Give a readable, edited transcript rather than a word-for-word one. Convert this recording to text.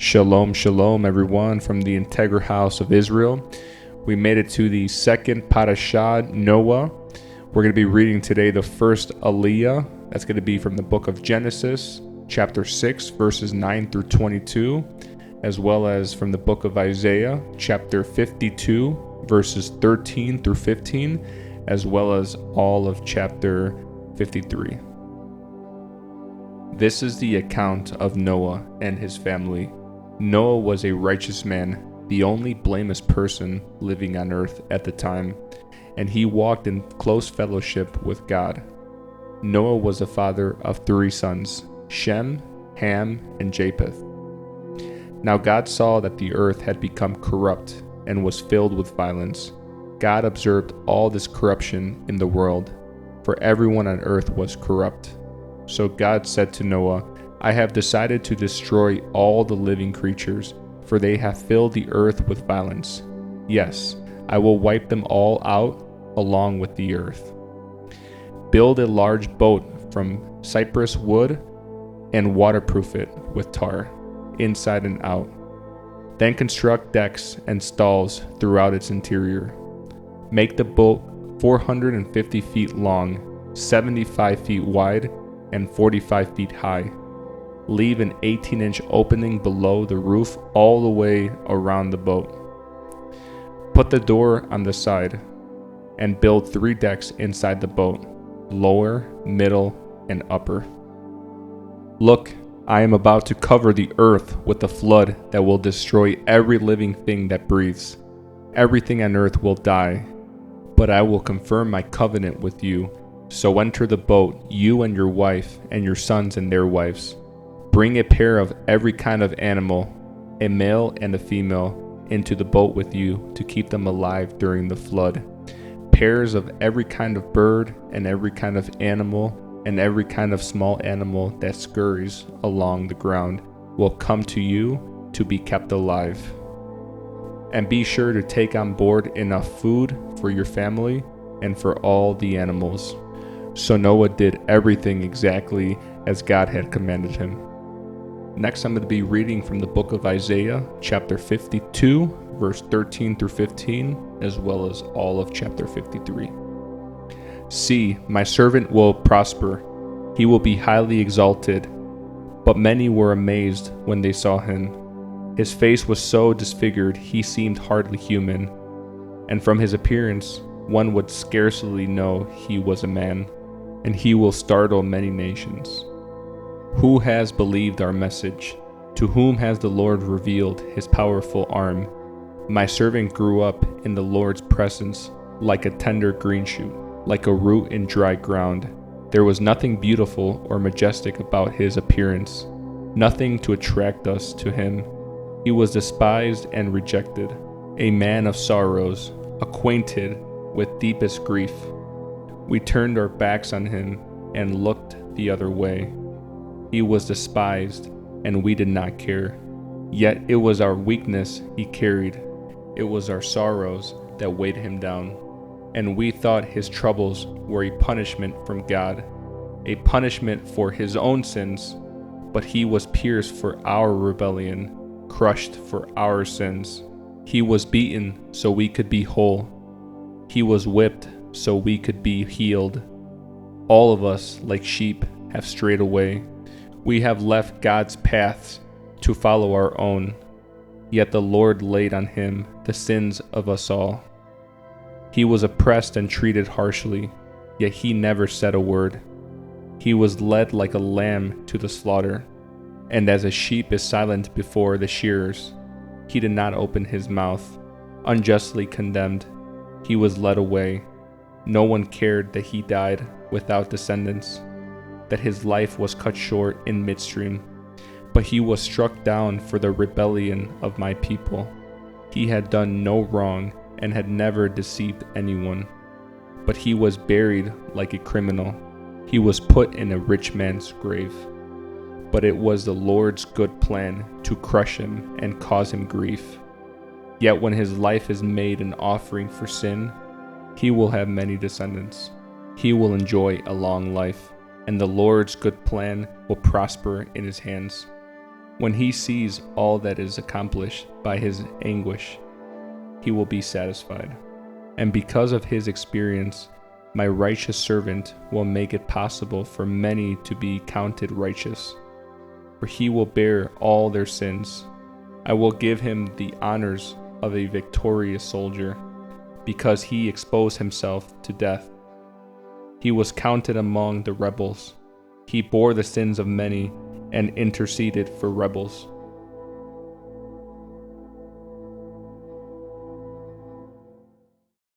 Shalom, shalom, everyone, from the integral house of Israel. We made it to the second Parasha, Noah. We're going to be reading today the first Aliyah. That's going to be from the book of Genesis, chapter 6, verses 9 through 22, as well as from the book of Isaiah, chapter 52, verses 13 through 15, as well as all of chapter 53. This is the account of Noah and his family. Noah was a righteous man, the only blameless person living on earth at the time, and he walked in close fellowship with God. Noah was the father of 3 sons, Shem, Ham, and Japheth. Now God saw that the earth had become corrupt and was filled with violence. God observed all this corruption in the world, for everyone on earth was corrupt. So God said to Noah, I have decided to destroy all the living creatures, for they have filled the earth with violence. Yes, I will wipe them all out along with the earth. Build a large boat from cypress wood and waterproof it with tar, inside and out. Then construct decks and stalls throughout its interior. Make the boat 450 feet long, 75 feet wide, and 45 feet high. Leave an 18-inch opening below the roof all the way around the boat. Put the door on the side and build 3 decks inside the boat, lower, middle, and upper. Look, I am about to cover the earth with a flood that will destroy every living thing that breathes. Everything on earth will die, but I will confirm my covenant with you. So enter the boat, you and your wife and your sons and their wives. Bring a pair of every kind of animal, a male and a female, into the boat with you to keep them alive during the flood. Pairs of every kind of bird and every kind of animal and every kind of small animal that scurries along the ground will come to you to be kept alive. And be sure to take on board enough food for your family and for all the animals. So Noah did everything exactly as God had commanded him. Next, I'm going to be reading from the book of Isaiah, chapter 52, verse 13 through 15, as well as all of chapter 53. See, my servant will prosper. He will be highly exalted. But many were amazed when they saw him. His face was so disfigured he seemed hardly human, and from his appearance one would scarcely know he was a man, and he will startle many nations. Who has believed our message? To whom has the Lord revealed his powerful arm? My servant grew up in the Lord's presence like a tender green shoot, like a root in dry ground. There was nothing beautiful or majestic about his appearance, nothing to attract us to him. He was despised and rejected, a man of sorrows, acquainted with deepest grief. We turned our backs on him and looked the other way. He was despised, and we did not care. Yet it was our weakness he carried. It was our sorrows that weighed him down. And we thought his troubles were a punishment from God, a punishment for his own sins. But he was pierced for our rebellion, crushed for our sins. He was beaten so we could be whole. He was whipped so we could be healed. All of us, like sheep, have strayed away. We have left God's paths to follow our own. Yet the Lord laid on him the sins of us all. He was oppressed and treated harshly, yet he never said a word. He was led like a lamb to the slaughter, and as a sheep is silent before the shearers, he did not open his mouth. Unjustly condemned, he was led away. No one cared that he died without descendants, that his life was cut short in midstream. But he was struck down for the rebellion of my people. He had done no wrong and had never deceived anyone. But he was buried like a criminal. He was put in a rich man's grave. But it was the Lord's good plan to crush him and cause him grief. Yet when his life is made an offering for sin, he will have many descendants. He will enjoy a long life, and the Lord's good plan will prosper in his hands. When he sees all that is accomplished by his anguish, he will be satisfied. And because of his experience, my righteous servant will make it possible for many to be counted righteous, for he will bear all their sins. I will give him the honors of a victorious soldier, because he exposed himself to death. He was counted among the rebels. He bore the sins of many and interceded for rebels.